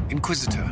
Inquisitor.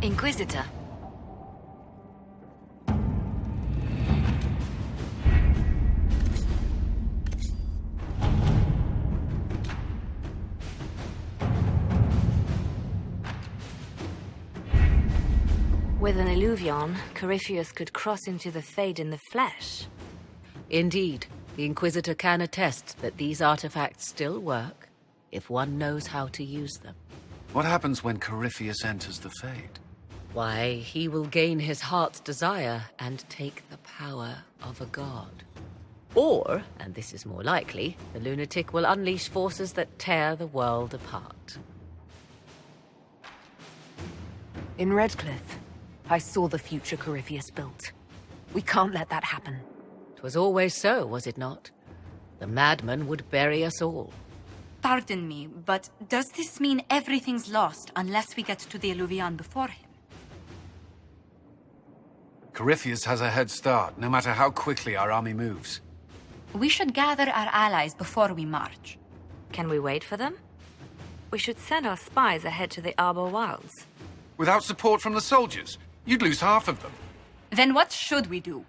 Inquisitor. With an illuvion, Corypheus could cross into the Fade in the flesh. Indeed, the Inquisitor can attest that these artifacts still work, if one knows how to use them. What happens when Corypheus enters the Fade? Why, he will gain his heart's desire and take the power of a god. Or, and this is more likely, the lunatic will unleash forces that tear the world apart. In Redcliffe, I saw the future Corypheus built. We can't let that happen. 'Twas always so, was it not? The madman would bury us all. Pardon me, but does this mean everything's lost unless we get to the Illuvion before him? Corypheus has a head start, no matter how quickly our army moves. We should gather our allies before we march. Can we wait for them? We should send our spies ahead to the Arbor Wilds. Without support from the soldiers, you'd lose half of them. Then what should we do?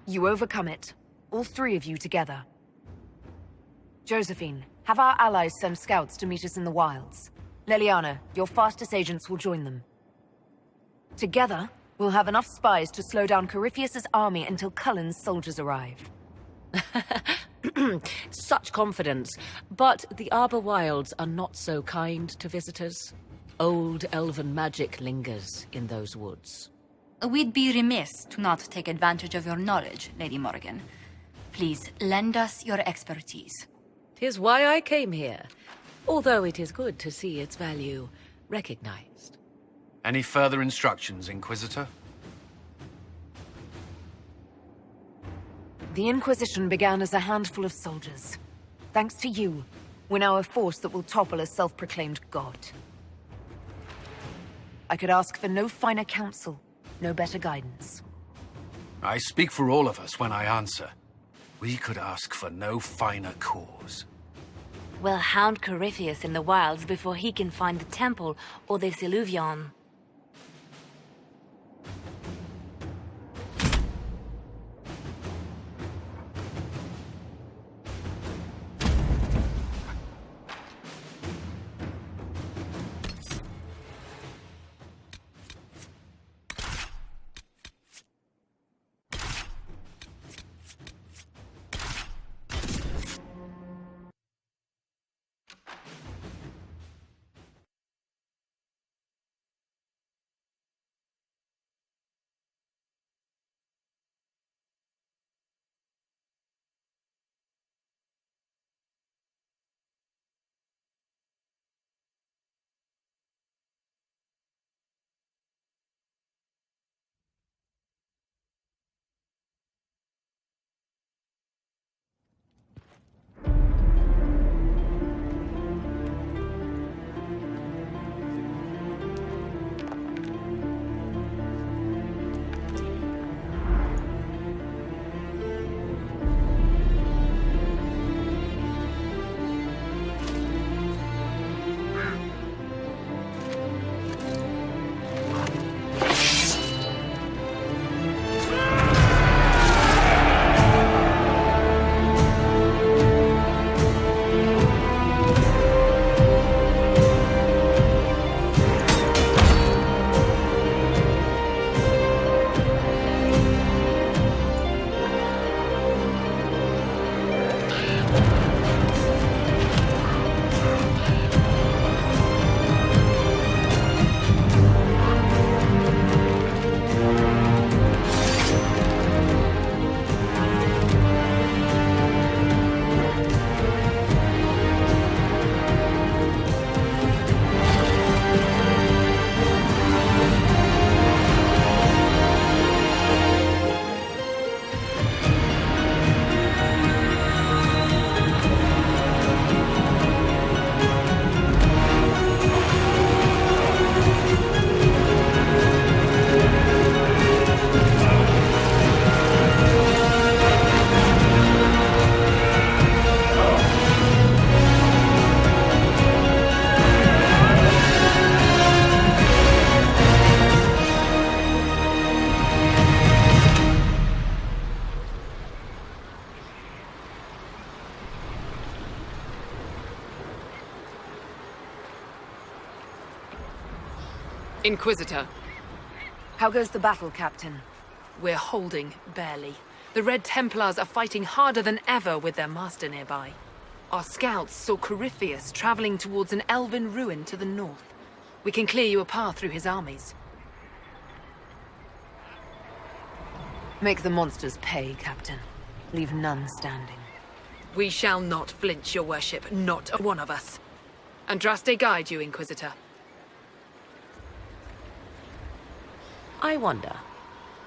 You overcome it. All three of you together. Josephine, have our allies send scouts to meet us in the wilds. Leliana, your fastest agents will join them. Together, we'll have enough spies to slow down Corypheus's army until Cullen's soldiers arrive. Such confidence. But the Arbor Wilds are not so kind to visitors. Old elven magic lingers in those woods. We'd be remiss to not take advantage of your knowledge, Lady Morrigan. Please, lend us your expertise. 'Tis why I came here, although it is good to see its value recognized. Any further instructions, Inquisitor? The Inquisition began as a handful of soldiers. Thanks to you, we're now a force that will topple a self-proclaimed god. I could ask for no finer counsel, no better guidance. I speak for all of us when I answer. We could ask for no finer cause. We'll hound Corypheus in the wilds before he can find the temple or this Illuvion. Inquisitor, How goes the battle, Captain? we're holding, barely. The Red Templars are fighting harder than ever with their master nearby. Our scouts saw Corypheus traveling towards an elven ruin to the north. We can clear you a path through his armies. Make the monsters pay, Captain. Leave none standing. We shall not flinch, your worship, not one of us. Andraste guide you, Inquisitor. I wonder,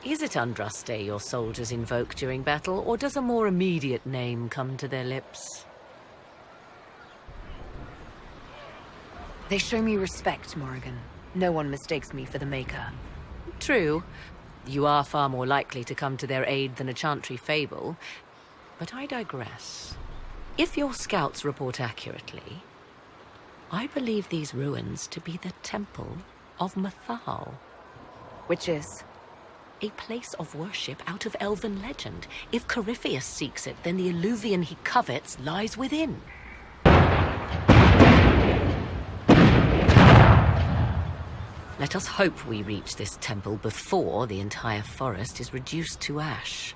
is it Andraste your soldiers invoke during battle, or does a more immediate name come to their lips? They show me respect, Morrigan. No one mistakes me for the Maker. True. You are far more likely to come to their aid than a chantry fable. But I digress. If your scouts report accurately, I believe these ruins to be the Temple of Mathal. Which is? A place of worship out of elven legend. If Corypheus seeks it, then the alluvion he covets lies within. Let us hope we reach this temple before the entire forest is reduced to ash.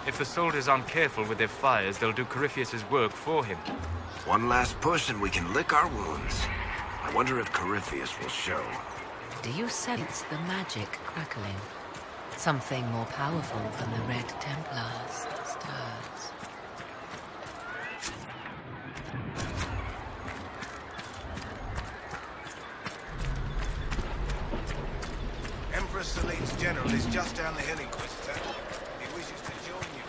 If the soldiers aren't careful with their fires, they'll do Corypheus's work for him. One last push and we can lick our wounds. I wonder if Corypheus will show. Do you sense the magic crackling? Something more powerful than the Red Templars stirs. Empress Celine's general is just down the hill, Inquisitor. He wishes to join you.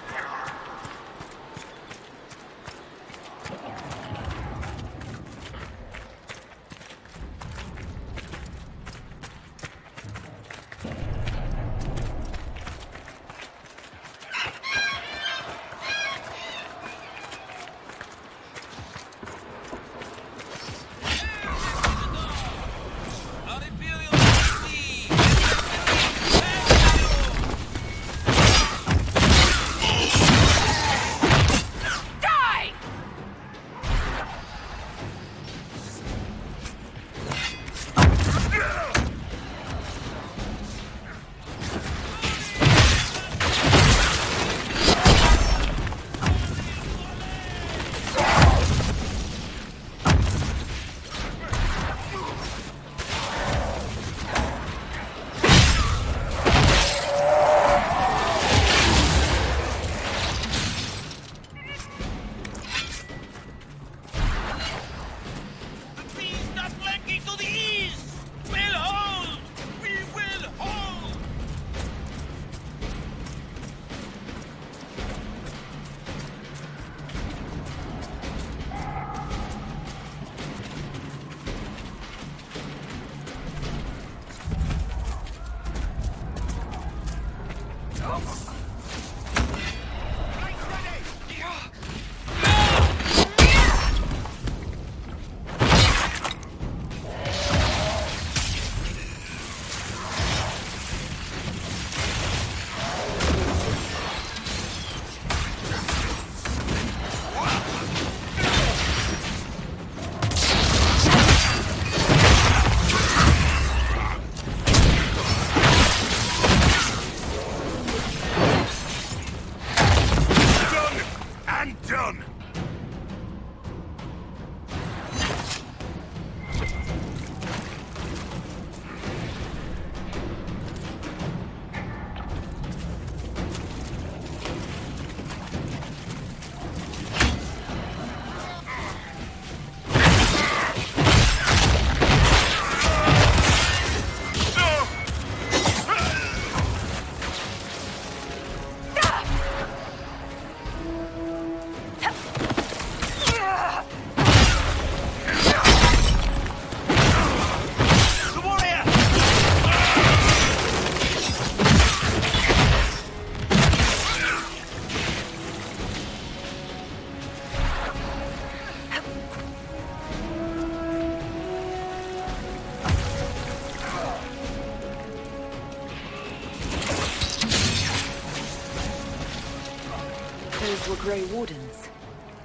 Those were Grey Wardens.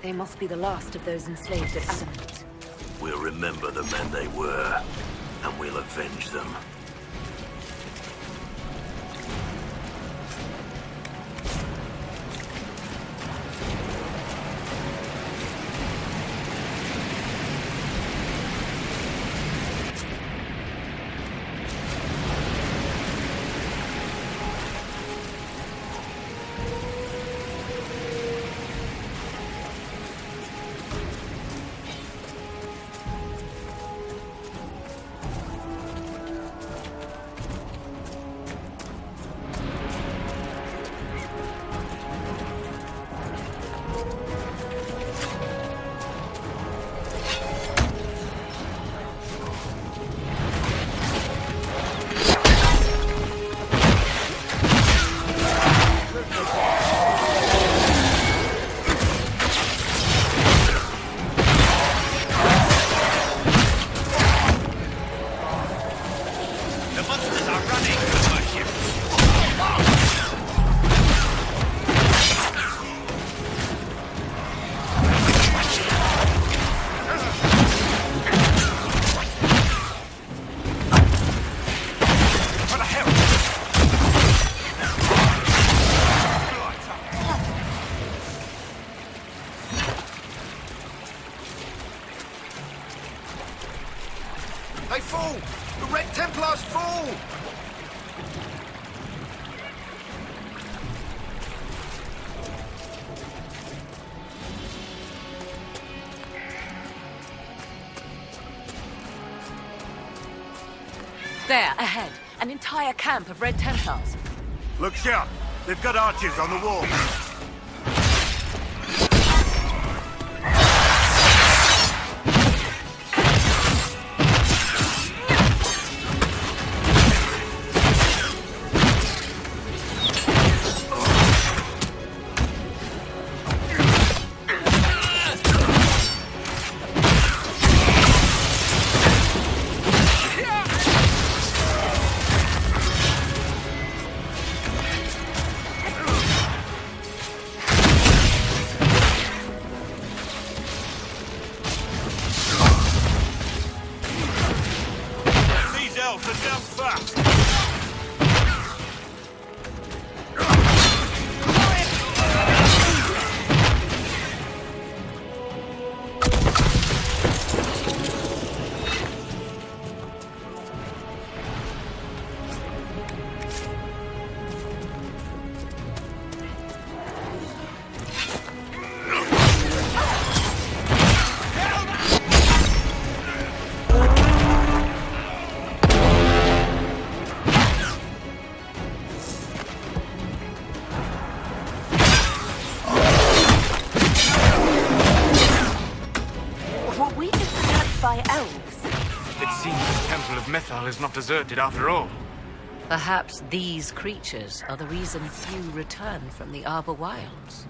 They must be the last of those enslaved at Adamant. We'll remember the men they were, and we'll avenge them. They fall! The Red Templars fall! There, ahead. An entire camp of Red Templars. Look sharp. They've got archers on the wall. Is not deserted after all. Perhaps these creatures are the reason few return from the Arbor Wilds.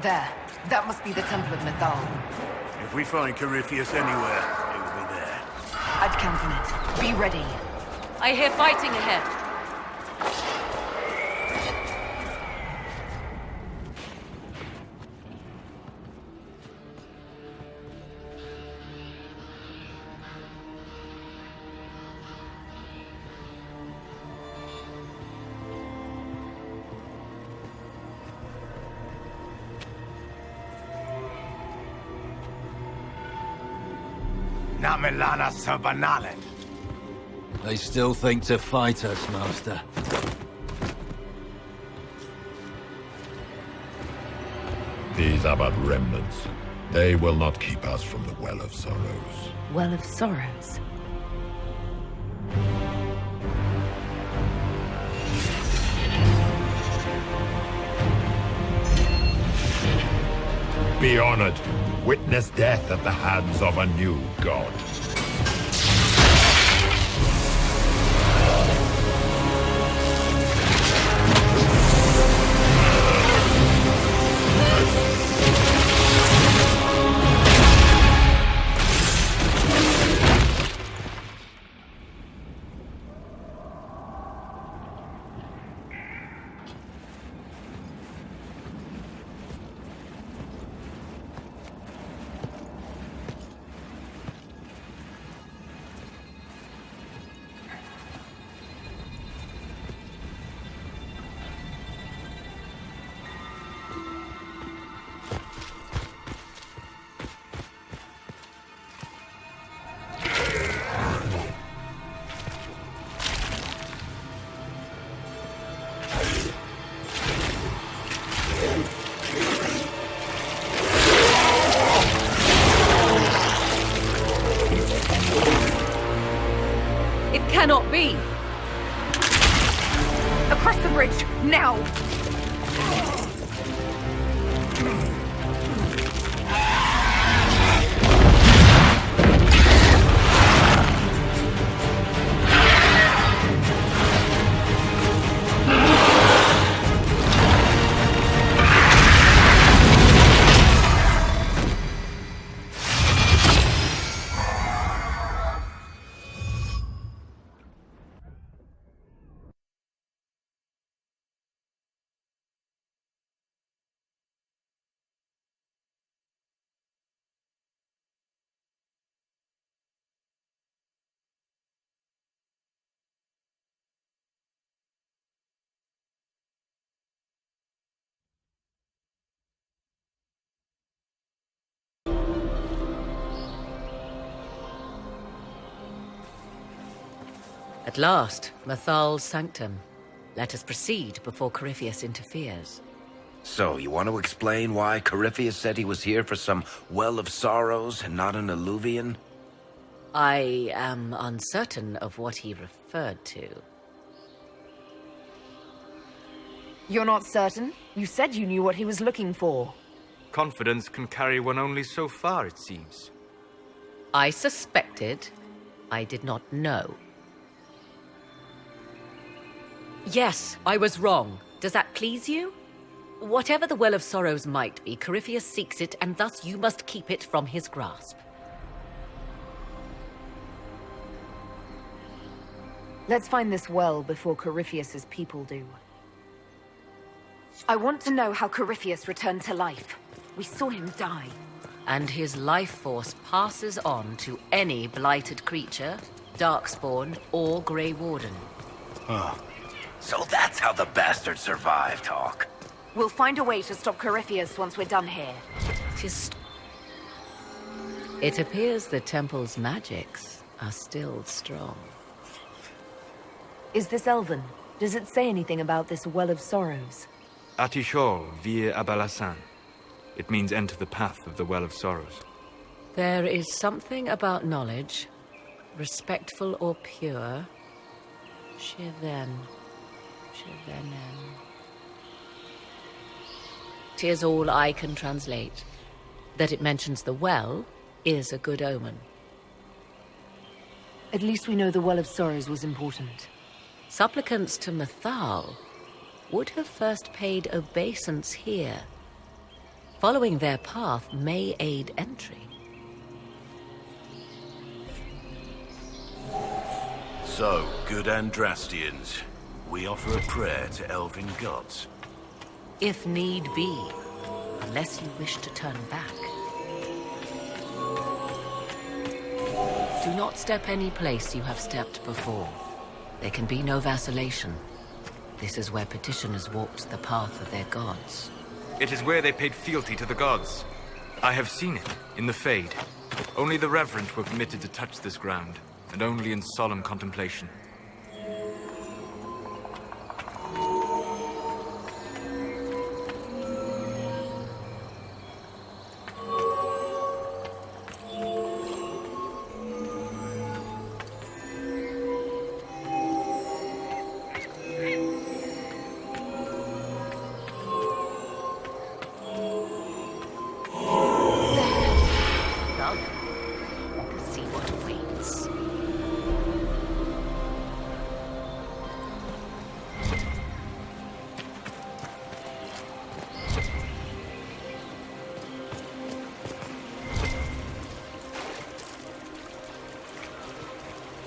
There. That must be the Temple of Mythal. If we find Corypheus anywhere, it will be there. I'd count on it. Be ready. I hear fighting ahead. Namelana Sabanale. They still think to fight us, Master. These are but remnants. They will not keep us from the Well of Sorrows. Well of Sorrows. Be honored. Witness death at the hands of a new god. Cannot be! Across the bridge, now! At last, Mythal's sanctum. Let us proceed before Corypheus interferes. So, you want to explain why Corypheus said he was here for some Well of Sorrows and not an alluvion? I am uncertain of what he referred to. You're not certain? You said you knew what he was looking for. Confidence can carry one only so far, it seems. I suspected. I did not know. Yes, I was wrong. Does that please you? Whatever the Well of Sorrows might be, Corypheus seeks it, and thus you must keep it from his grasp. Let's find this well before Corypheus's people do. I want to know how Corypheus returned to life. We saw him die. And his life force passes on to any blighted creature, darkspawn, or Grey Warden. Huh. So that's how the bastard survived, Hawk. We'll find a way to stop Corypheus once we're done here. It appears the temple's magics are still strong. Is this Elven? Does it say anything about this Well of Sorrows? Atishol vir Abalasan. It means enter the path of the Well of Sorrows. There is something about knowledge, respectful or pure. Shiven. Shivenen. 'Tis all I can translate. That it mentions the well is a good omen. At least we know the Well of Sorrows was important. Supplicants to Mythal would have first paid obeisance here. Following their path may aid entry. So, good Andrastians, we offer a prayer to elven gods. If need be, unless you wish to turn back. Do not step any place you have stepped before. There can be no vacillation. This is where petitioners walked the path of their gods. It is where they paid fealty to the gods. I have seen it, in the Fade. Only the reverent were permitted to touch this ground, and only in solemn contemplation.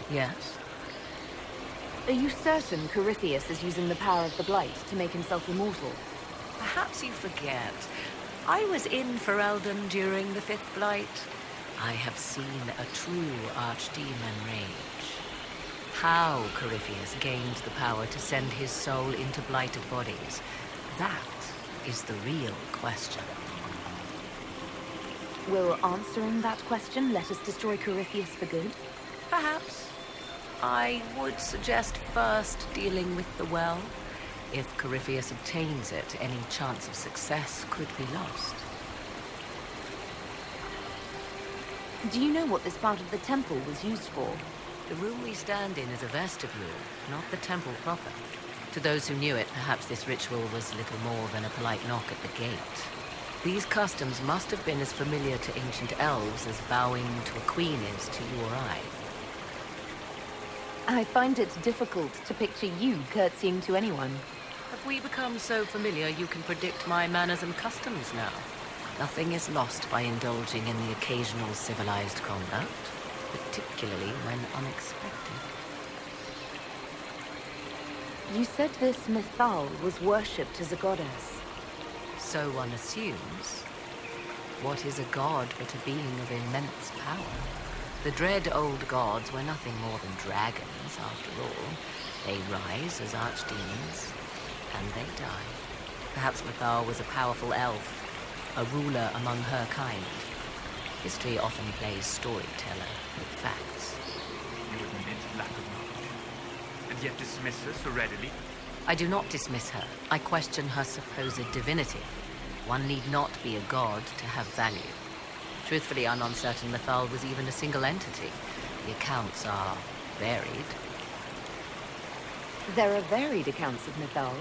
Yes? Are you certain Corypheus is using the power of the Blight to make himself immortal? Perhaps you forget. I was in Ferelden during the Fifth Blight. I have seen a true archdemon rage. How Corypheus gained the power to send his soul into blighted bodies, that is the real question. Will answering that question let us destroy Corypheus for good? Perhaps. I would suggest first dealing with the well. If Corypheus obtains it, any chance of success could be lost. Do you know what this part of the temple was used for? The room we stand in is a vestibule, not the temple proper. To those who knew it, perhaps this ritual was little more than a polite knock at the gate. These customs must have been as familiar to ancient elves as bowing to a queen is to you or I. I find it difficult to picture you curtsying to anyone. Have we become so familiar you can predict my manners and customs now? Nothing is lost by indulging in the occasional civilized conduct, particularly when unexpected. You said this Mythal was worshipped as a goddess. So one assumes. What is a god but a being of immense power? The dread old gods were nothing more than dragons, after all. They rise as archdemons, and they die. Perhaps Mythal was a powerful elf, a ruler among her kind. History often plays storyteller with facts. You admit lack of knowledge, and yet dismiss her so readily? I do not dismiss her. I question her supposed divinity. One need not be a god to have value. Truthfully, I'm uncertain Mythal was even a single entity. The accounts are varied. There are varied accounts of Mythal.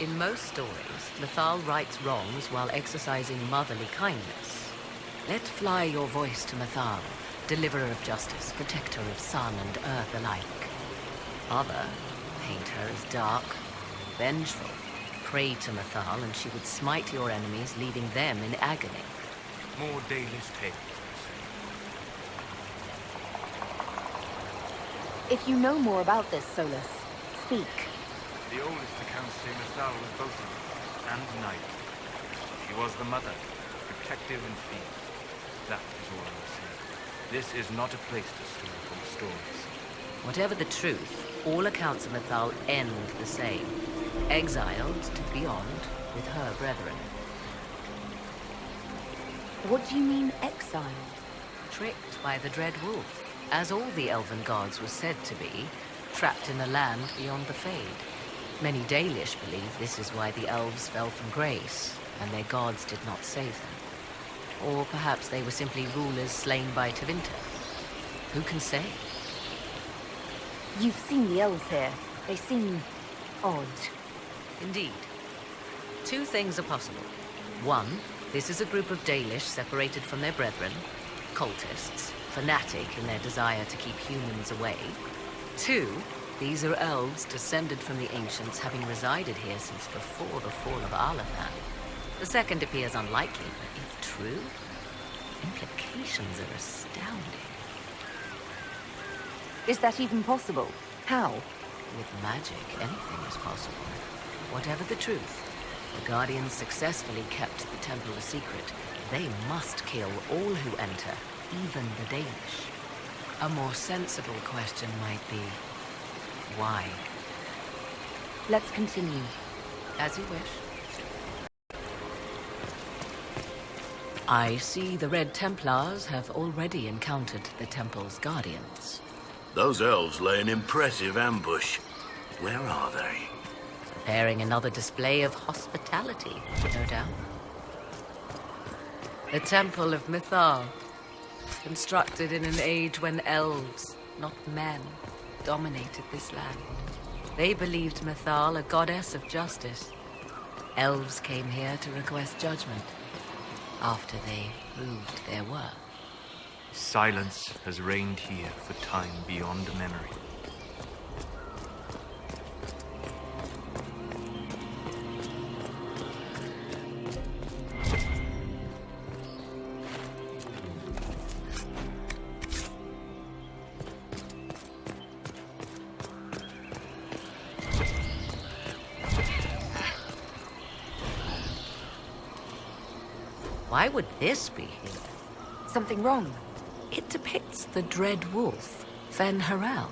In most stories, Mythal rights wrongs while exercising motherly kindness. Let fly your voice to Mythal, deliverer of justice, protector of sun and earth alike. Other paint her as dark, vengeful. Pray to Mythal and she would smite your enemies, leaving them in agony. More Dalish tales. If you know more about this, Solus, speak. The oldest accounts say Mythal was both of and night. She was the mother, protective and fierce. That is all I will say. This is not a place to store from stories. Whatever the truth, all accounts of Mythal end the same. Exiled to beyond with her brethren. What do you mean, exiled? Tricked by the Dread Wolf, as all the elven gods were said to be, trapped in a land beyond the Fade. Many Dalish believe this is why the elves fell from grace, and their gods did not save them. Or perhaps they were simply rulers slain by Tevinter. Who can say? You've seen the elves here. They seem odd. Indeed. Two things are possible. One, this is a group of Dalish separated from their brethren, cultists, fanatic in their desire to keep humans away. Two, these are elves descended from the ancients, having resided here since before the fall of Alathan. The second appears unlikely, but if true, implications are astounding. Is that even possible? How? With magic, anything is possible. Whatever the truth, the Guardians successfully kept the temple a secret. They must kill all who enter, even the Danish. A more sensible question might be, why? Let's continue. As you wish. I see the Red Templars have already encountered the temple's guardians. Those elves lay an impressive ambush. Where are they? Preparing another display of hospitality, no doubt. The Temple of Mythal, constructed in an age when elves, not men, dominated this land. They believed Mythal a goddess of justice. Elves came here to request judgment after they proved their worth. Silence has reigned here for time beyond memory. Why would this be here? Something wrong? It depicts the dread wolf, Fen-Harel.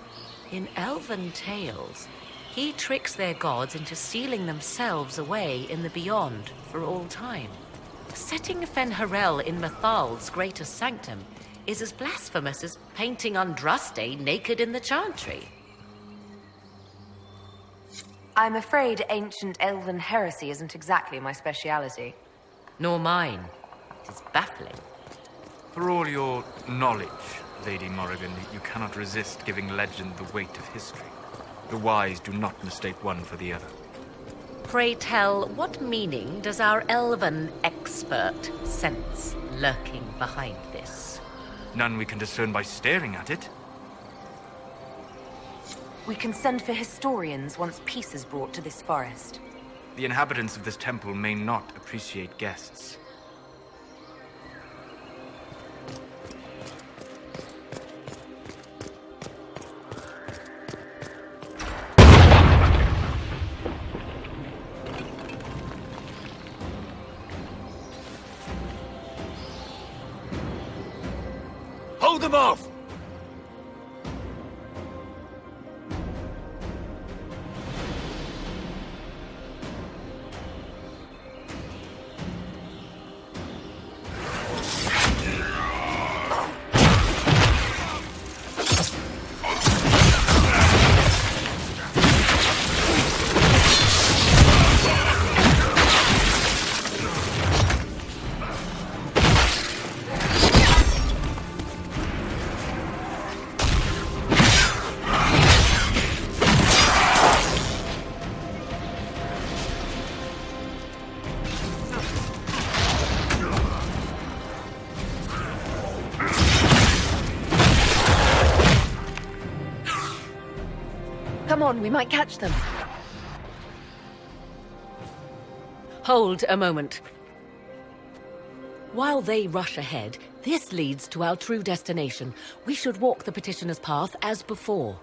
In elven tales, he tricks their gods into sealing themselves away in the beyond for all time. Setting Fen-Harel in Mythal's greatest sanctum is as blasphemous as painting Andraste naked in the chantry. I'm afraid ancient elven heresy isn't exactly my speciality. Nor mine. It is baffling. For all your knowledge, Lady Morrigan, you cannot resist giving legend the weight of history. The wise do not mistake one for the other. Pray tell, what meaning does our elven expert sense lurking behind this? None we can discern by staring at it. We can send for historians once peace is brought to this forest. The inhabitants of this temple may not appreciate guests. Hold them off! Come on, we might catch them. Hold a moment. While they rush ahead, this leads to our true destination. We should walk the petitioner's path as before.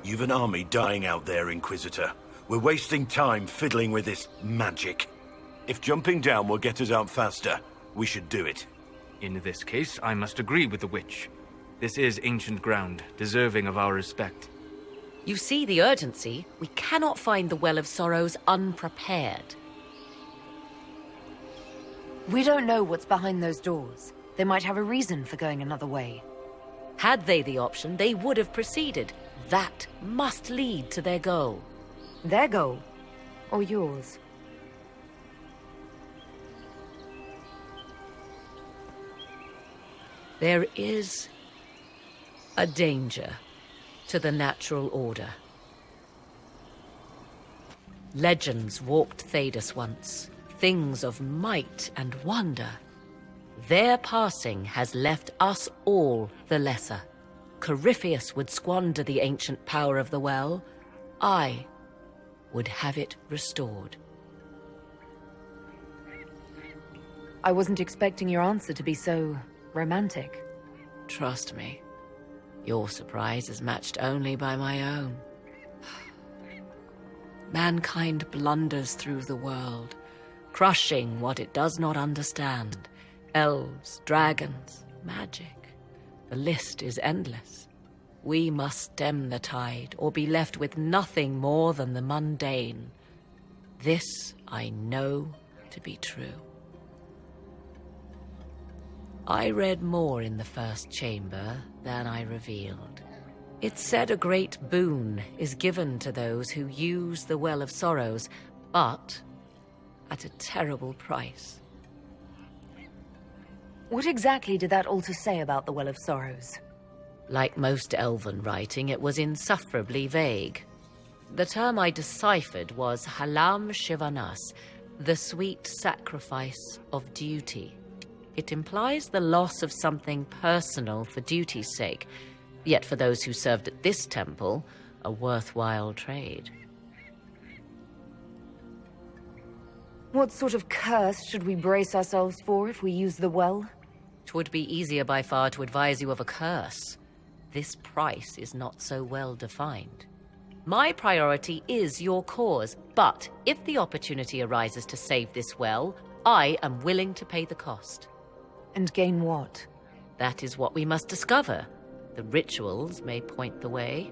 You've an army dying out there, Inquisitor. We're wasting time fiddling with this magic. If jumping down will get us out faster, we should do it. In this case, I must agree with the witch. This is ancient ground, deserving of our respect. You see the urgency? We cannot find the Well of Sorrows unprepared. We don't know what's behind those doors. They might have a reason for going another way. Had they the option, they would have proceeded. That must lead to their goal. Their goal? Or yours? There is a danger to the natural order. Legends walked Thedas once, things of might and wonder. Their passing has left us all the lesser. Corypheus would squander the ancient power of the well. I would have it restored. I wasn't expecting your answer to be so romantic. Trust me, your surprise is matched only by my own. Mankind blunders through the world, crushing what it does not understand. Elves, dragons, magic. The list is endless. We must stem the tide, or be left with nothing more than the mundane. This I know to be true. I read more in the first chamber than I revealed. It said a great boon is given to those who use the Well of Sorrows, but at a terrible price. What exactly did that altar say about the Well of Sorrows? Like most elven writing, it was insufferably vague. The term I deciphered was Halam Shivanas, the sweet sacrifice of duty. It implies the loss of something personal for duty's sake, yet for those who served at this temple, a worthwhile trade. What sort of curse should we brace ourselves for if we use the well? 'Twould be easier by far to advise you of a curse. This price is not so well defined. My priority is your cause, but if the opportunity arises to save this well, I am willing to pay the cost. And gain what? That is what we must discover. The rituals may point the way.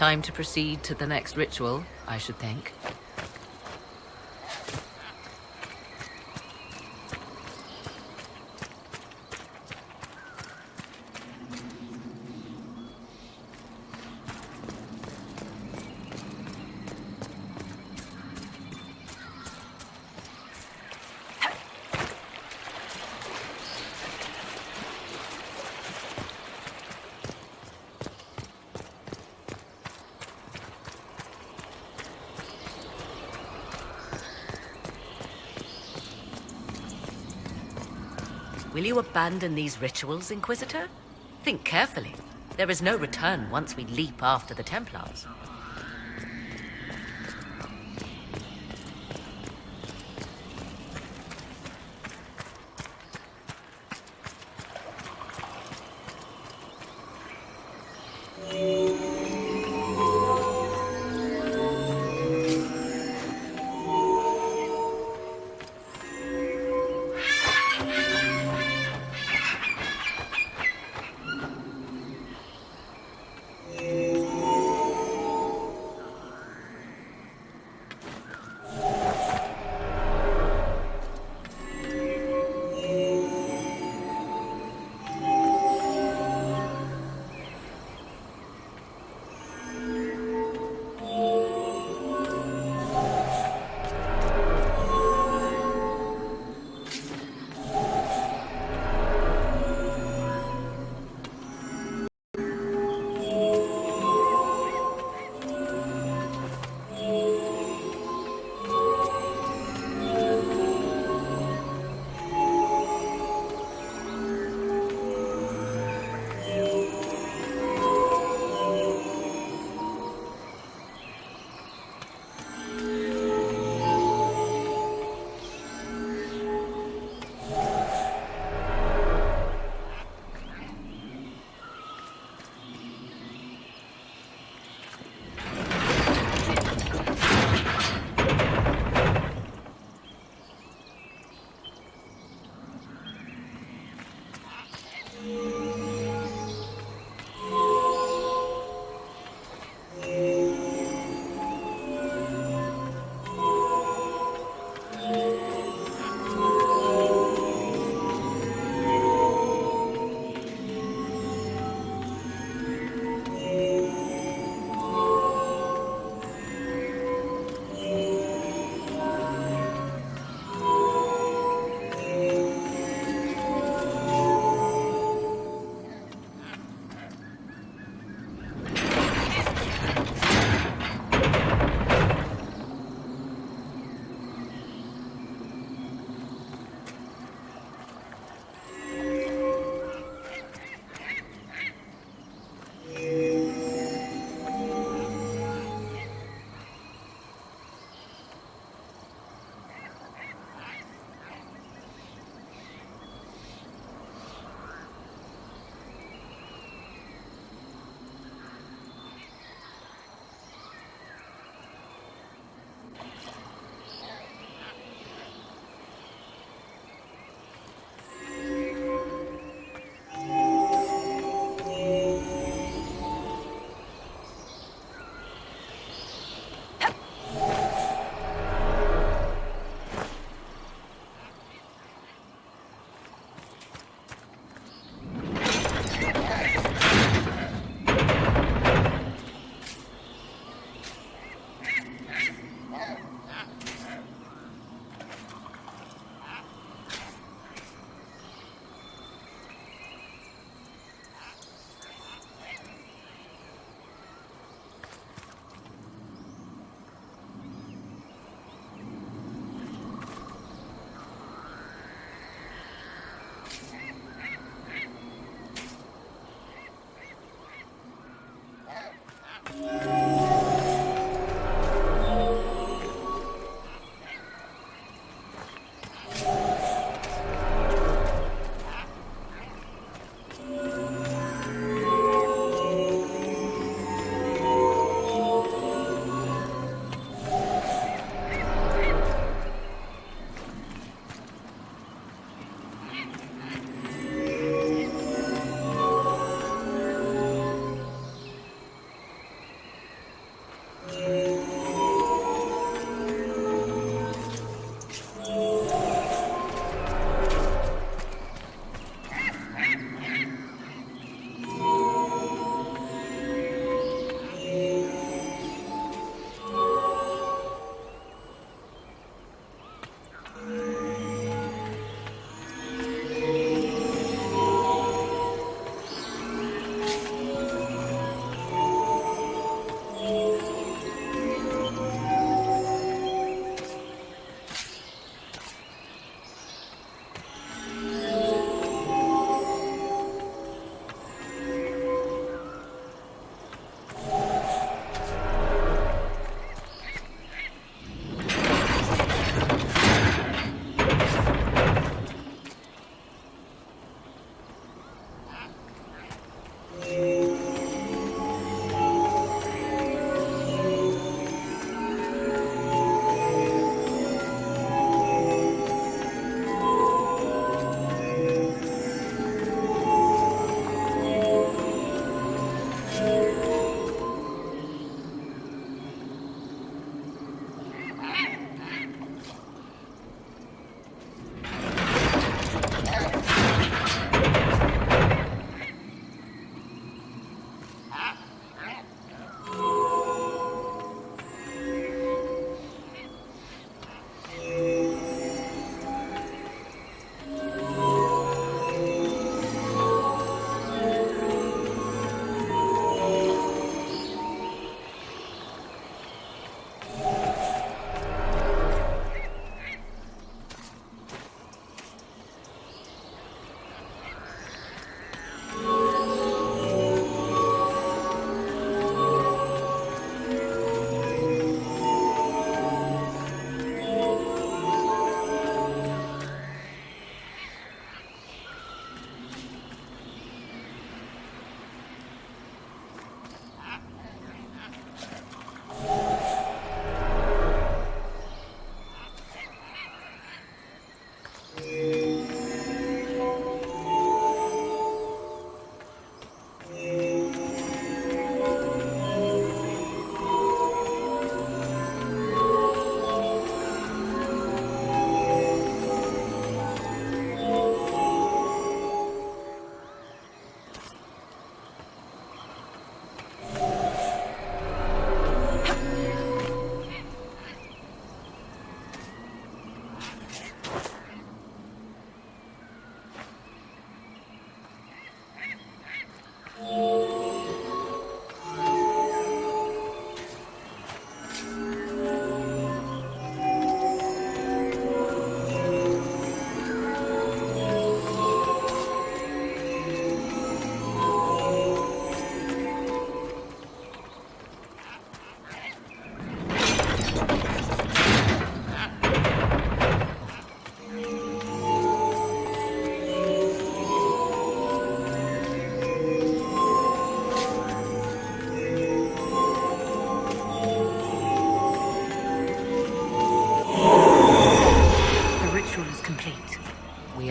Time to proceed to the next ritual, I should think. Will you abandon these rituals, Inquisitor? Think carefully. There is no return once we leap after the Templars.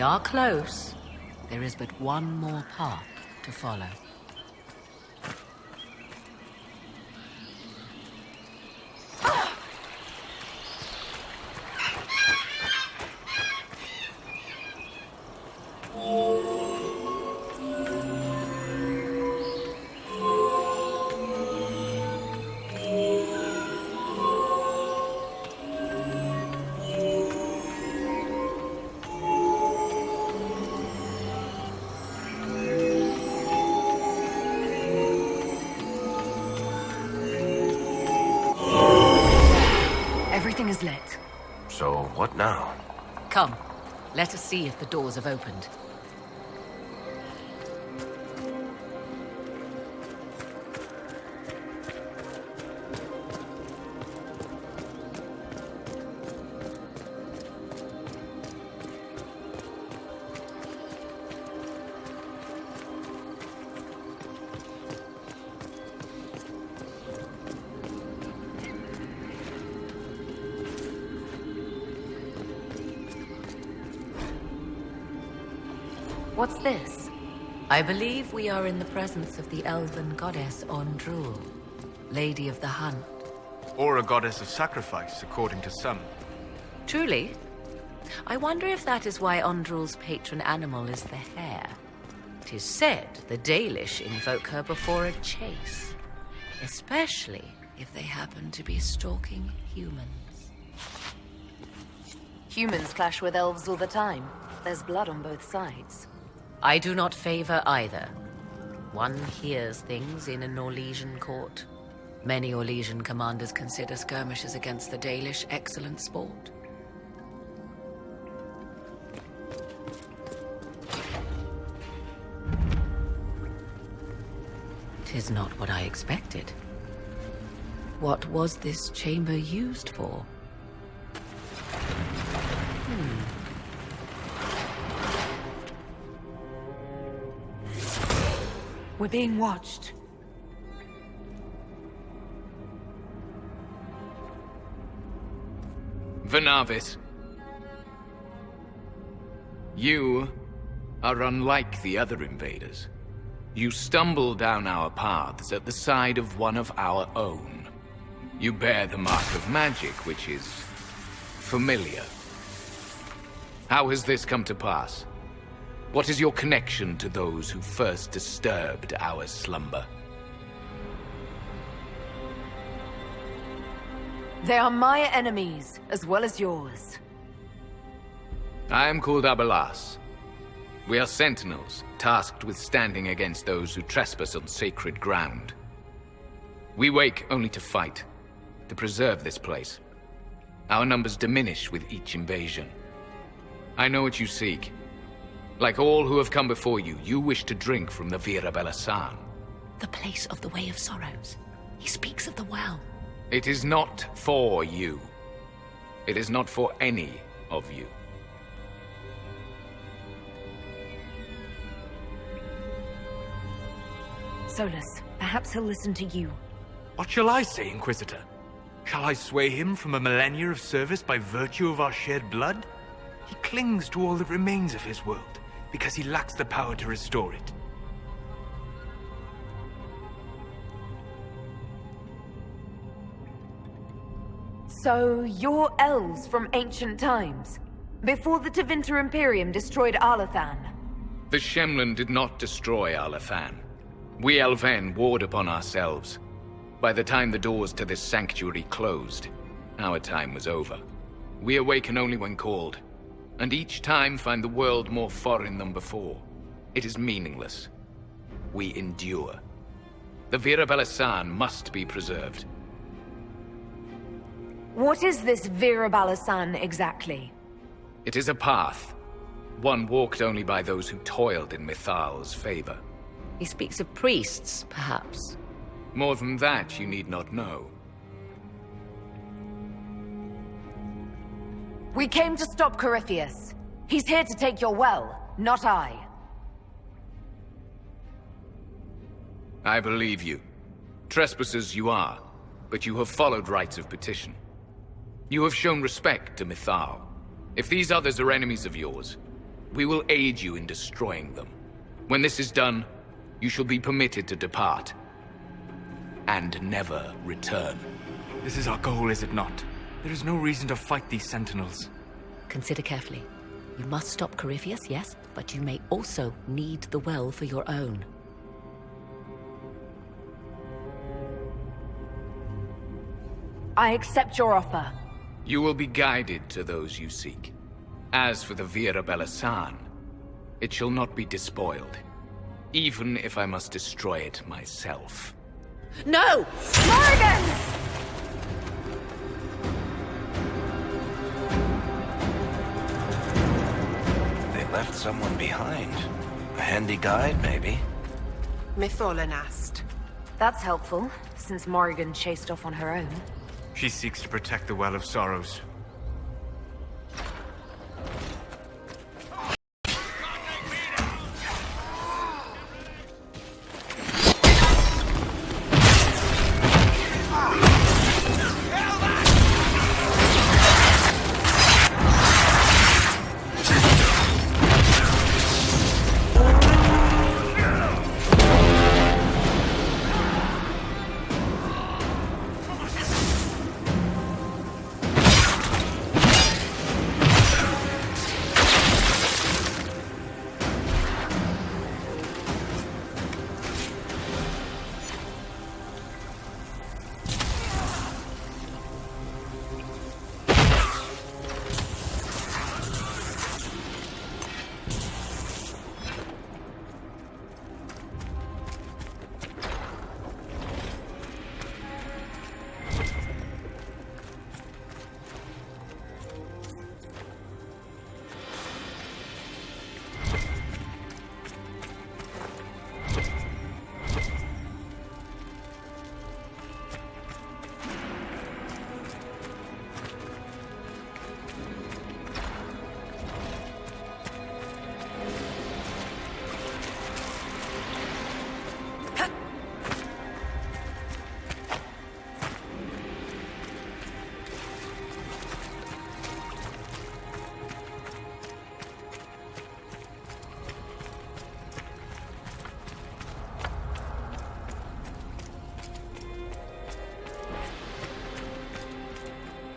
are close. There is but one more path to follow. Everything is lit. So, what now? Come, let us see if the doors have opened. What's this? I believe we are in the presence of the elven goddess Inon Zur, Lady of the Hunt. Or a goddess of sacrifice, according to some. Truly? I wonder if that is why Inon Zur's patron animal is the hare. 'Tis said the Dalish invoke her before a chase, especially if they happen to be stalking humans. Humans clash with elves all the time. There's blood on both sides. I do not favor either. One hears things in an Orlesian court. Many Orlesian commanders consider skirmishes against the Dalish excellent sport. 'Tis not what I expected. What was this chamber used for? We're being watched. Venavis. You are unlike the other invaders. You stumble down our paths at the side of one of our own. You bear the mark of magic, which is familiar. How has this come to pass? What is your connection to those who first disturbed our slumber? They are my enemies, as well as yours. I am called Abelas. We are sentinels, tasked with standing against those who trespass on sacred ground. We wake only to fight, to preserve this place. Our numbers diminish with each invasion. I know what you seek. Like all who have come before you, you wish to drink from the Virabella-san. The place of the Way of Sorrows. He speaks of the well. It is not for you. It is not for any of you. Solus, perhaps he'll listen to you. What shall I say, Inquisitor? Shall I sway him from a millennia of service by virtue of our shared blood? He clings to all that remains of his world, because he lacks the power to restore it. So, you're elves from ancient times, before the Tevinter Imperium destroyed Arlathan. The Shemlen did not destroy Arlathan. We Elven warred upon ourselves. By the time the doors to this sanctuary closed, our time was over. We awaken only when called, and each time find the world more foreign than before. It is meaningless. We endure. The Virabella-san must be preserved. What is this Virabella-san exactly? It is a path, one walked only by those who toiled in Mithal's favor. He speaks of priests, perhaps. More than that, you need not know. We came to stop Corypheus. He's here to take your well, not I. I believe you. Trespassers you are, but you have followed rites of petition. You have shown respect to Mithal. If these others are enemies of yours, We will aid you in destroying them. When this is done, you shall be permitted to depart. And never return. This is our goal, is it not? There is no reason to fight these sentinels. Consider carefully. You must stop Corypheus, yes, but you may also need the well for your own. I accept your offer. You will be guided to those you seek. As for the Vira Bellasan, it shall not be despoiled, even if I must destroy it myself. No! Morrigan! They left someone behind. A handy guide, maybe? Mytholanast. That's helpful, since Morrigan chased off on her own. She seeks to protect the Well of Sorrows.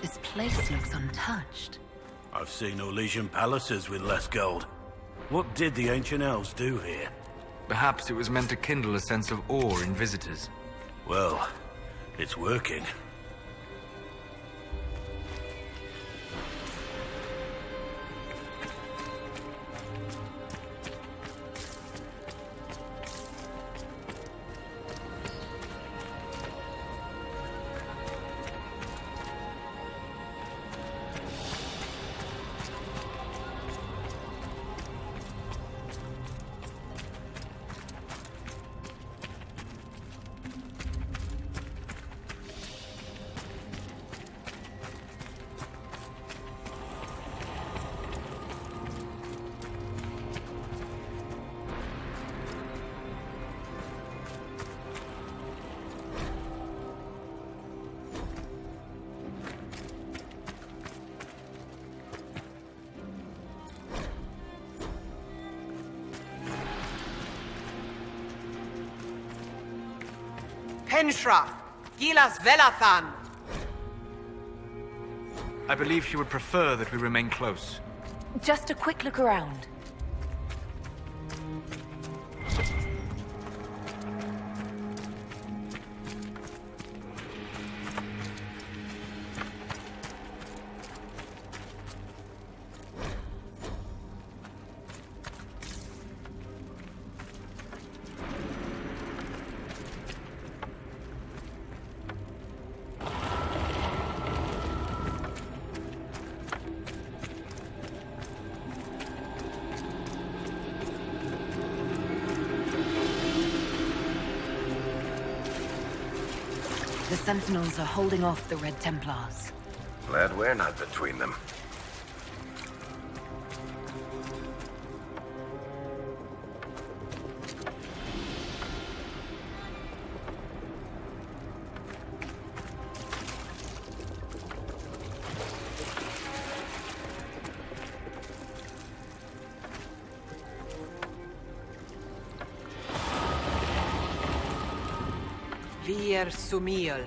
This place looks untouched. I've seen Orlesian palaces with less gold. What did the ancient elves do here? Perhaps it was meant to kindle a sense of awe in visitors. Well, it's working. Penshra, Gilas Velathan. I believe she would prefer that we remain close. Just a quick look around. The Sentinels are holding off the Red Templars. Glad we're not between them. Fier Sumiel.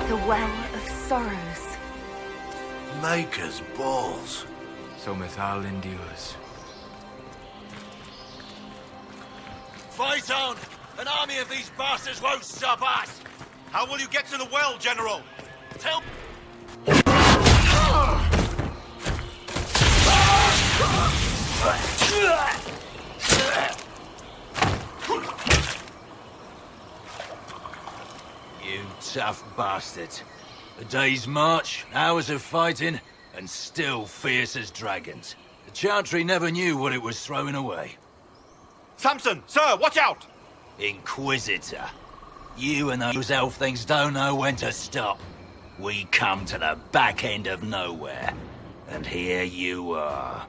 The Well of Sorrows. Maker's balls. So Mythal endures. Fight on! An army of these bastards won't stop us! How will you get to the well, General? Tell... You tough bastards. A day's march, hours of fighting, and still fierce as dragons. The Chantry never knew what it was throwing away. Samson, sir, watch out! Inquisitor. You and those elf things don't know when to stop. We come to the back end of nowhere. And here you are.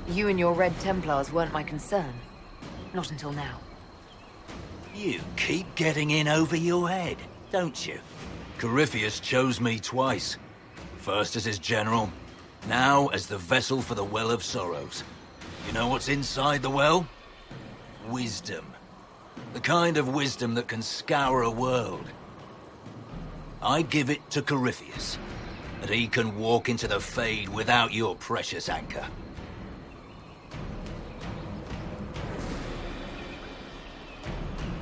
You and your Red Templars weren't my concern. Not until now. You keep getting in over your head, don't you? Corypheus chose me twice. First as his general, now as the vessel for the Well of Sorrows. You know what's inside the well? Wisdom. The kind of wisdom that can scour a world. I give it to Corypheus, that he can walk into the Fade without your precious anchor.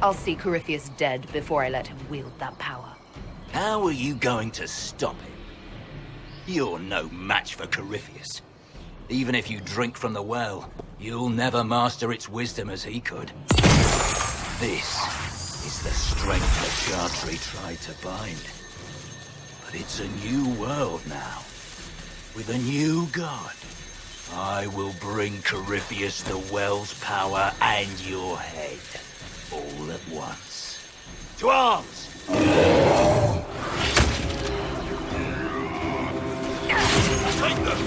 I'll see Corypheus dead before I let him wield that power. How are you going to stop him? You're no match for Corypheus. Even if you drink from the well, you'll never master its wisdom as he could. This is the strength the Chantry tried to bind. But it's a new world now, with a new god. I will bring Corypheus the well's power and your head, all at once. To arms! Take them!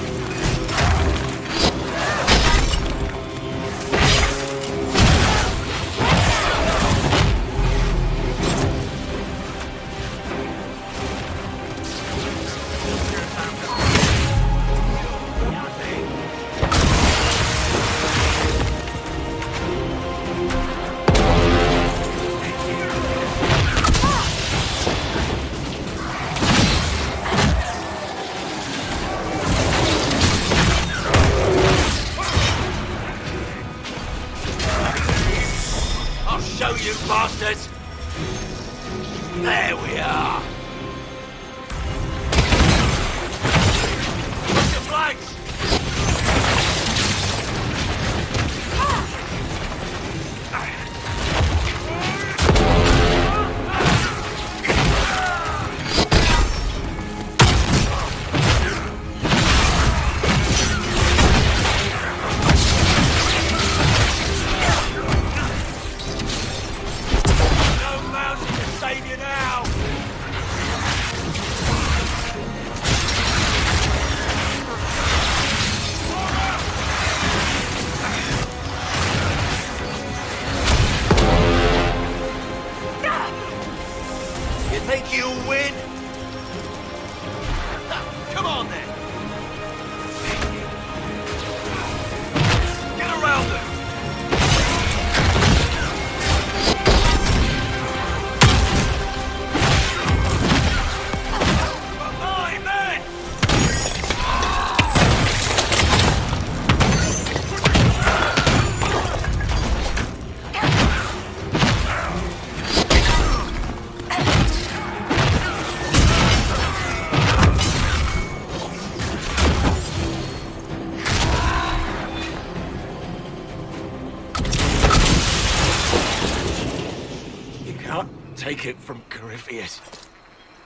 take it from Corypheus.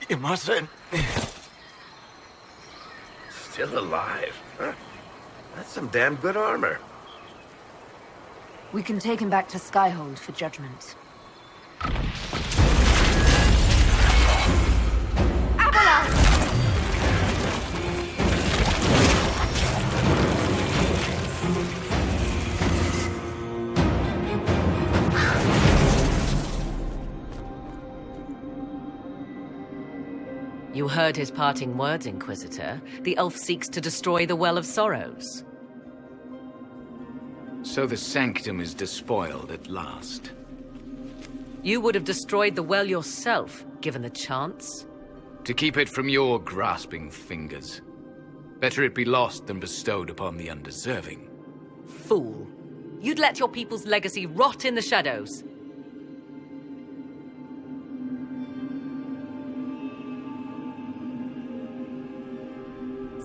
You mustn't. Still alive, huh? That's some damn good armor. We can take him back to Skyhold for judgment. You heard his parting words, Inquisitor. The elf seeks to destroy the Well of Sorrows. So the sanctum is despoiled at last. You would have destroyed the well yourself, given the chance. To keep it from your grasping fingers. Better it be lost than bestowed upon the undeserving. Fool. You'd let your people's legacy rot in the shadows.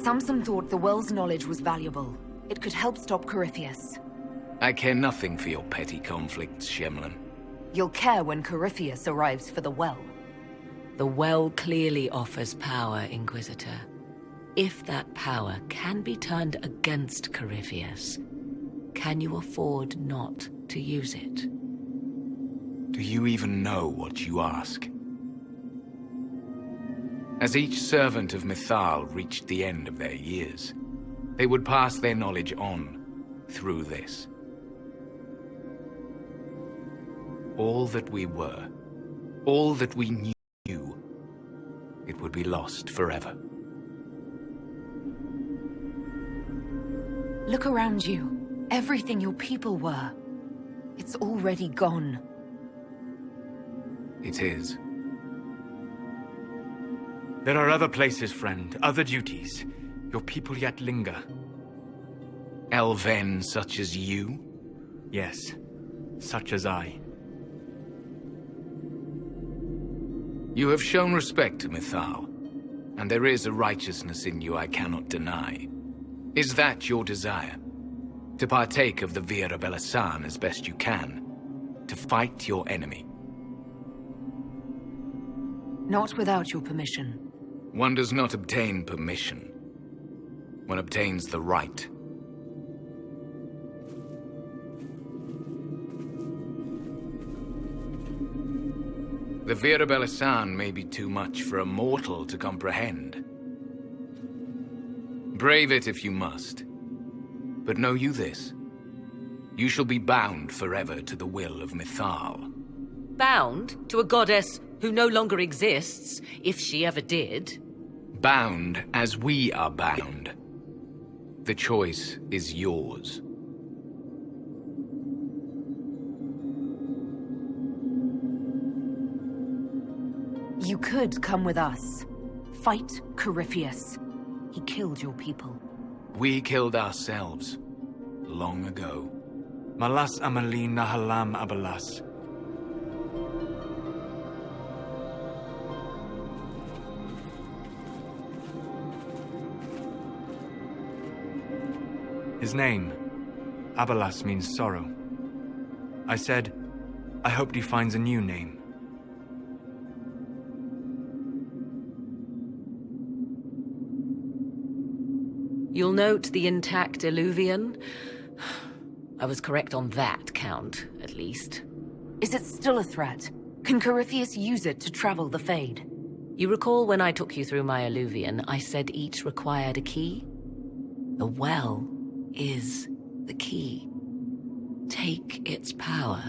Samson thought the well's knowledge was valuable. It could help stop Corypheus. I care nothing for your petty conflicts, Shemlin. You'll care when Corypheus arrives for the well. The well clearly offers power, Inquisitor. If that power can be turned against Corypheus, can you afford not to use it? Do you even know what you ask? As each servant of Mythal reached the end of their years, they would pass their knowledge on through this. All that we were, all that we knew, it would be lost forever. Look around you. Everything your people were. It's already gone. It is. There are other places, friend, other duties. Your people yet linger. Elven such as you? Yes, such as I. You have shown respect to Mythal, and there is a righteousness in you I cannot deny. Is that your desire? To partake of the Vira Belasan as best you can? To fight your enemy? Not without your permission. One does not obtain permission. One obtains the right. The Vira Belasan may be too much for a mortal to comprehend. Brave it if you must. But know you this. You shall be bound forever to the will of Mythal. Bound to a goddess who no longer exists, if she ever did. Bound as we are bound. The choice is yours. You could come with us. Fight Corypheus. He killed your people. We killed ourselves. Long ago. Malas amalin nahalam abalas. His name, Abalas, means sorrow. I said, I hoped he finds a new name. You'll note the intact Illuvian. I was correct on that count, at least. Is it still a threat? Can Corypheus use it to travel the Fade? You recall when I took you through my Illuvian, I said each required a key? The well is the key. Take its power,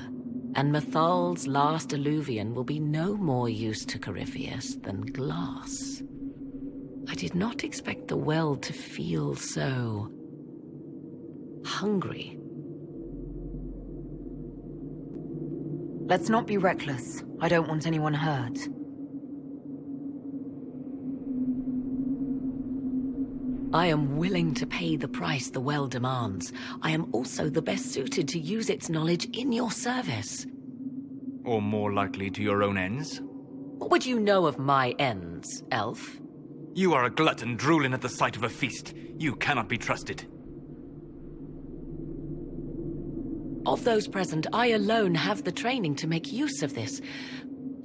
and Mythal's last Illuvian will be no more use to Corypheus than glass. I did not expect the well to feel so hungry. Let's not be reckless. I don't want anyone hurt. I am willing to pay the price the well demands. I am also the best suited to use its knowledge in your service. Or more likely to your own ends? What would you know of my ends, elf? You are a glutton drooling at the sight of a feast. You cannot be trusted. Of those present, I alone have the training to make use of this.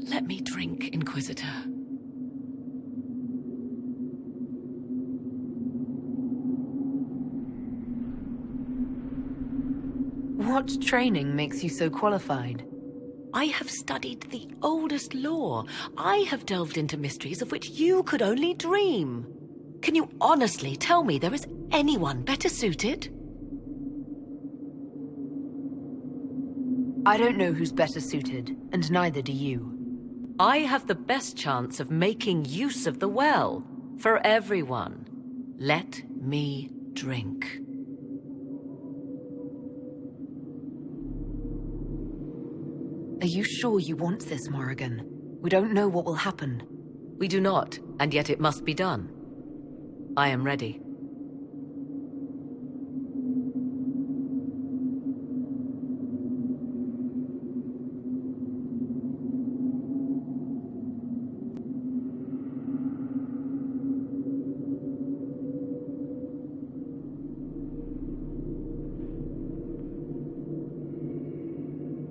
Let me drink, Inquisitor. What training makes you so qualified? I have studied the oldest lore. I have delved into mysteries of which you could only dream. Can you honestly tell me there is anyone better suited? I don't know who's better suited, and neither do you. I have the best chance of making use of the well. For everyone. Let me drink. Are you sure you want this, Morrigan? We don't know what will happen. We do not, and yet it must be done. I am ready.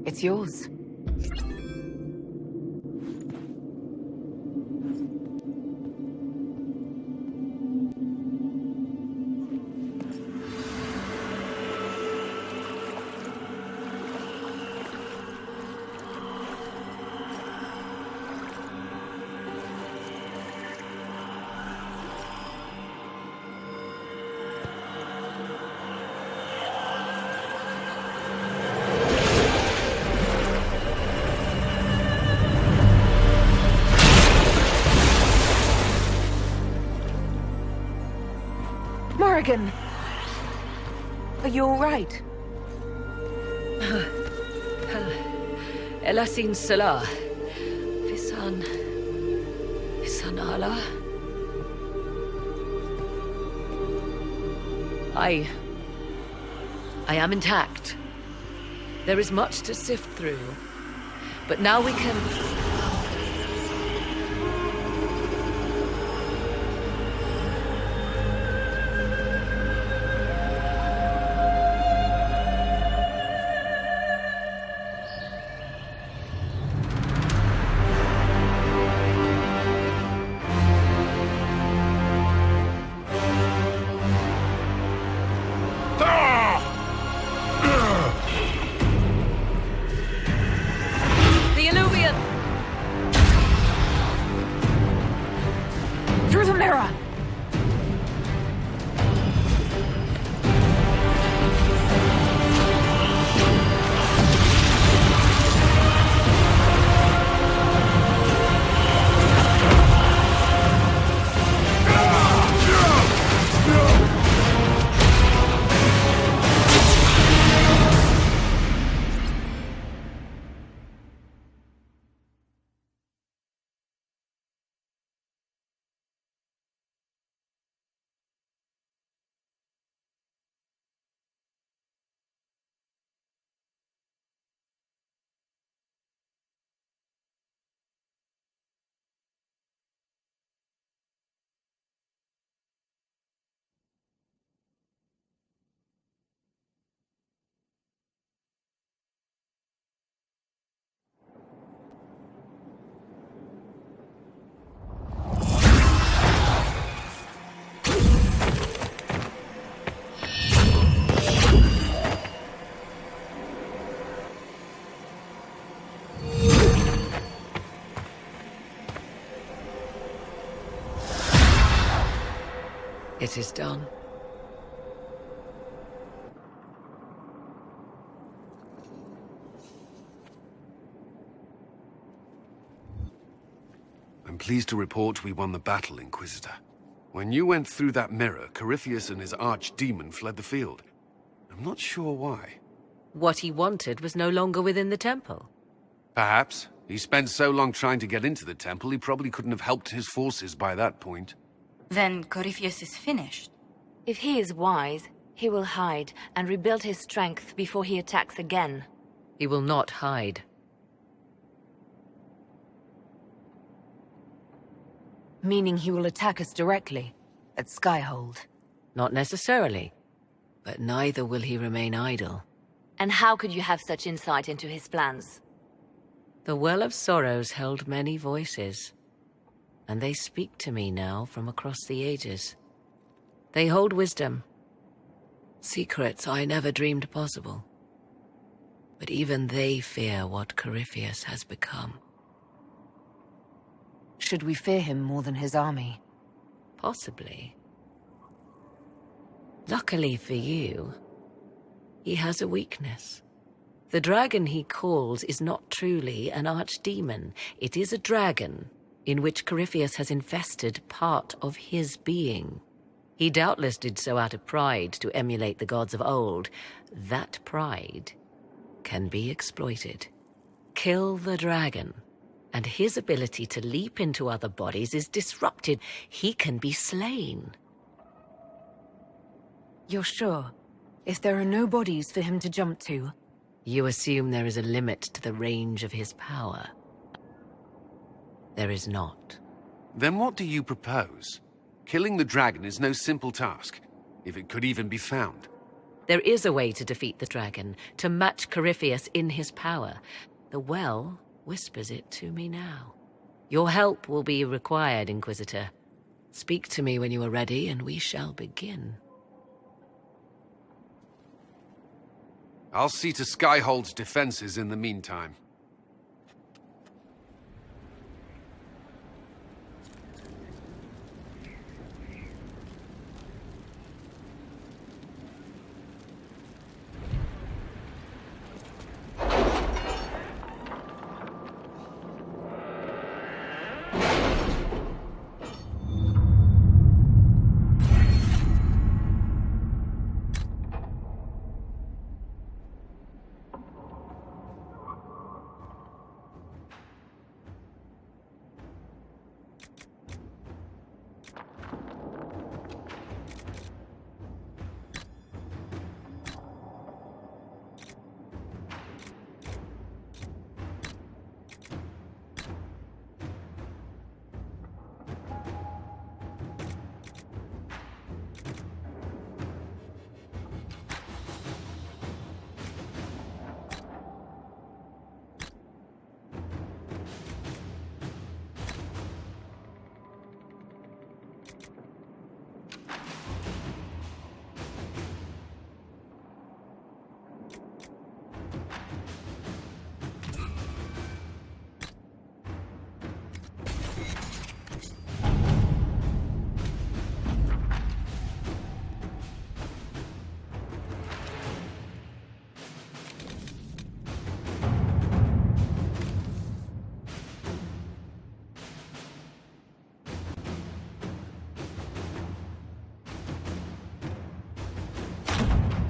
It's yours. Morrigan! Are you all right? Elasin Salah. Visan Allah. I am intact. There is much to sift through. But now we can... It is done. I'm pleased to report we won the battle, Inquisitor. When you went through that mirror, Corypheus and his archdemon fled the field. I'm not sure why. What he wanted was no longer within the temple. Perhaps. He spent so long trying to get into the temple, he probably couldn't have helped his forces by that point. Then Corypheus is finished. If he is wise, he will hide and rebuild his strength before he attacks again. He will not hide. Meaning he will attack us directly, at Skyhold. Not necessarily. But neither will he remain idle. And how could you have such insight into his plans? The Well of Sorrows held many voices, and they speak to me now from across the ages. They hold wisdom, secrets I never dreamed possible. But even they fear what Corypheus has become. Should we fear him more than his army? Possibly. Luckily for you, he has a weakness. The dragon he calls is not truly an archdemon. It is a dragon in which Corypheus has infested part of his being. He doubtless did so out of pride to emulate the gods of old. That pride can be exploited. Kill the dragon, and his ability to leap into other bodies is disrupted. He can be slain. You're sure? If there are no bodies for him to jump to? You assume there is a limit to the range of his power. There is not. Then what do you propose? Killing the dragon is no simple task, if it could even be found. There is a way to defeat the dragon, to match Corypheus in his power. The well whispers it to me now. Your help will be required, Inquisitor. Speak to me when you are ready, and we shall begin. I'll see to Skyhold's defenses in the meantime.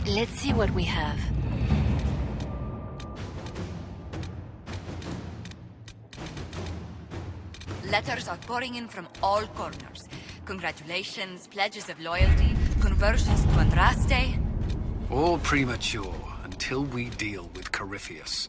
Let's see what we have. Letters are pouring in from all corners. Congratulations, pledges of loyalty, conversions to unrest. All premature until we deal with Corypheus.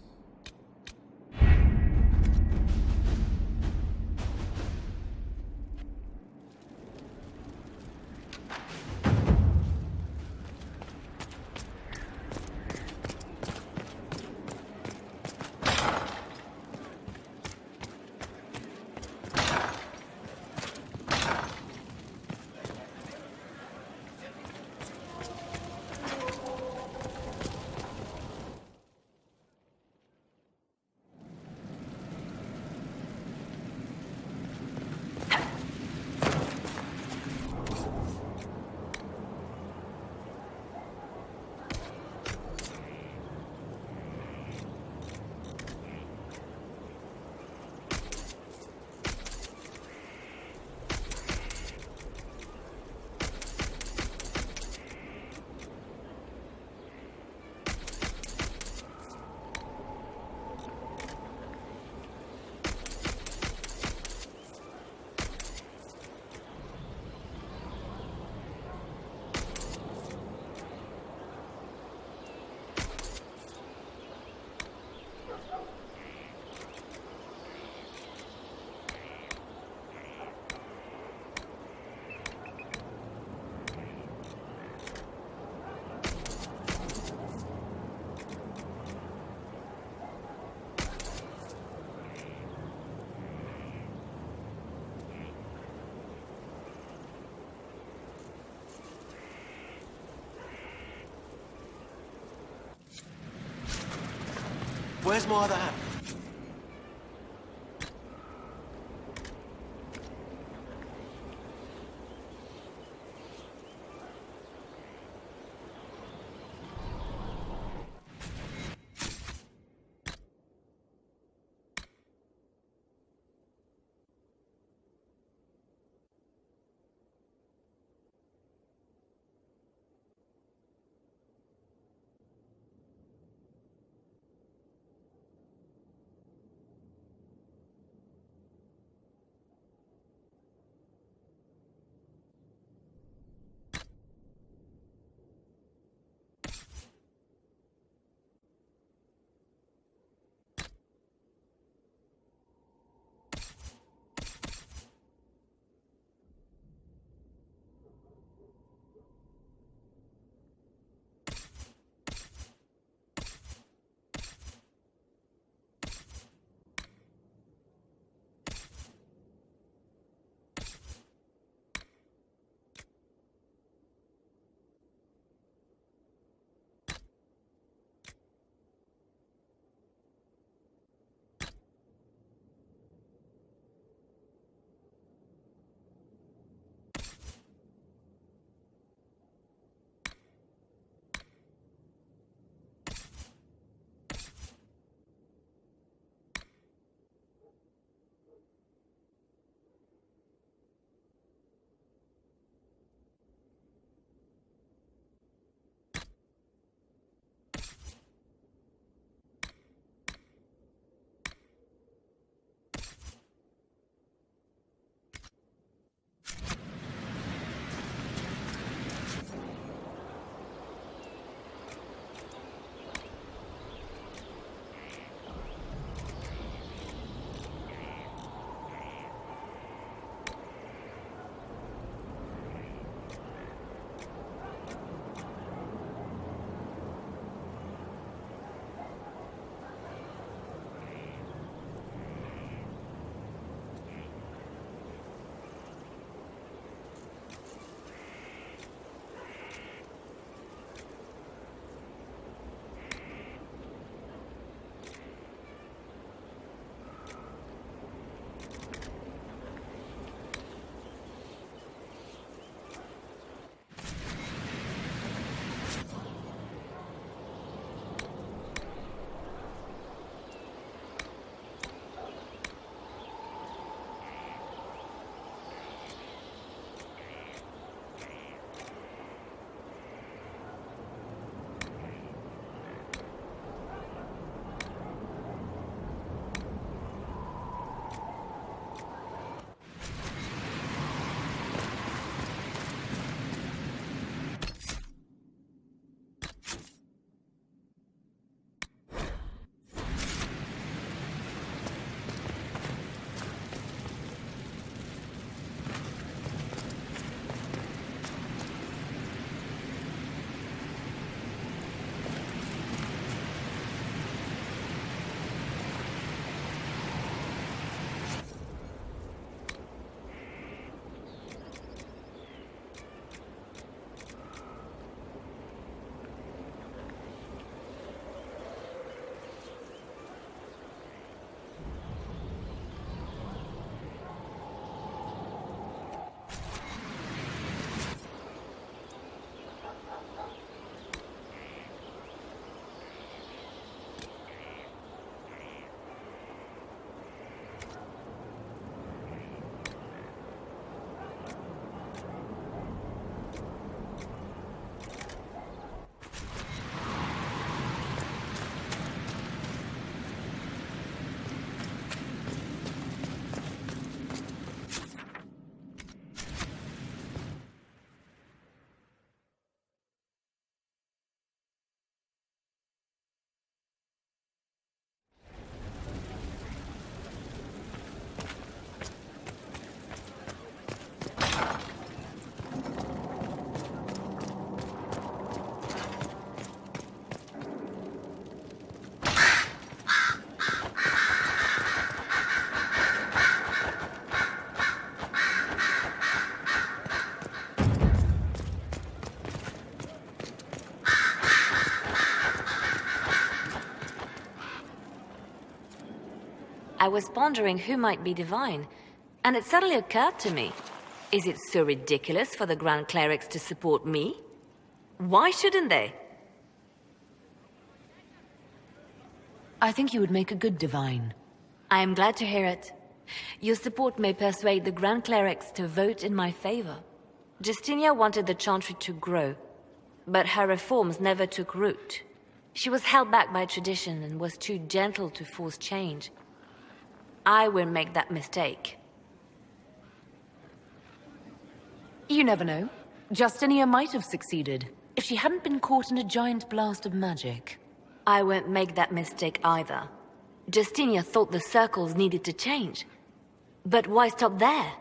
Where's my other hand? I was pondering who might be divine, and it suddenly occurred to me. Is it so ridiculous for the Grand Clerics to support me? Why shouldn't they? I think you would make a good divine. I am glad to hear it. Your support may persuade the Grand Clerics to vote in my favor. Justinia wanted the Chantry to grow, but her reforms never took root. She was held back by tradition and was too gentle to force change. I won't make that mistake. You never know. Justinia might have succeeded, if she hadn't been caught in a giant blast of magic. I won't make that mistake either. Justinia thought the circles needed to change. But why stop there?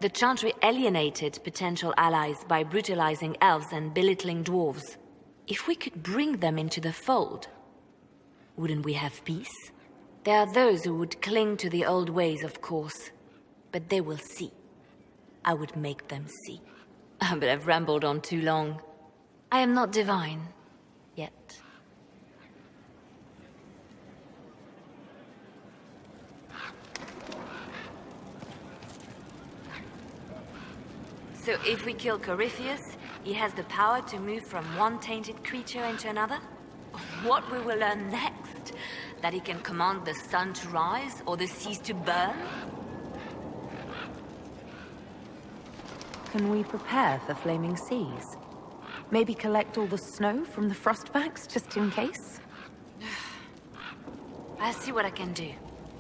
The Chantry alienated potential allies by brutalizing elves and belittling dwarves. If we could bring them into the fold, wouldn't we have peace? There are those who would cling to the old ways, of course. But they will see. I would make them see. But I've rambled on too long. I am not divine. Yet. So if we kill Corypheus, he has the power to move from one tainted creature into another? What we will learn next? That he can command the sun to rise or the seas to burn? Can we prepare for flaming seas? Maybe collect all the snow from the frostbacks, just in case? I'll see what I can do.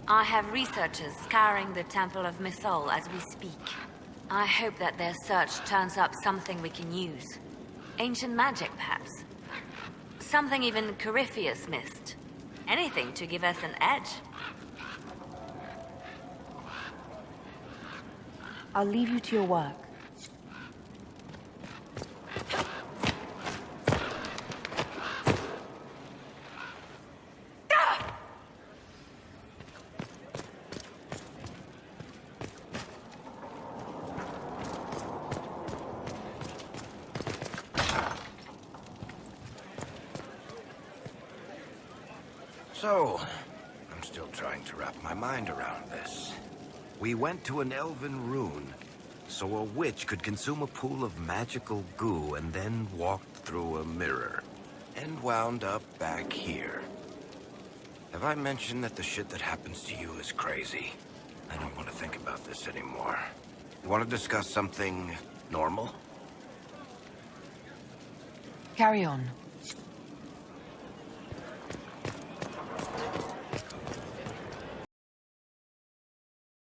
I have researchers scouring the Temple of Mythol as we speak. I hope that their search turns up something we can use. Ancient magic, perhaps. Something even Corypheus missed. Anything to give us an edge. I'll leave you to your work. So, I'm still trying to wrap my mind around this. We went to an elven rune, so a witch could consume a pool of magical goo and then walked through a mirror, and wound up back here. Have I mentioned that the shit that happens to you is crazy? I don't want to think about this anymore. You want to discuss something normal? Carry on.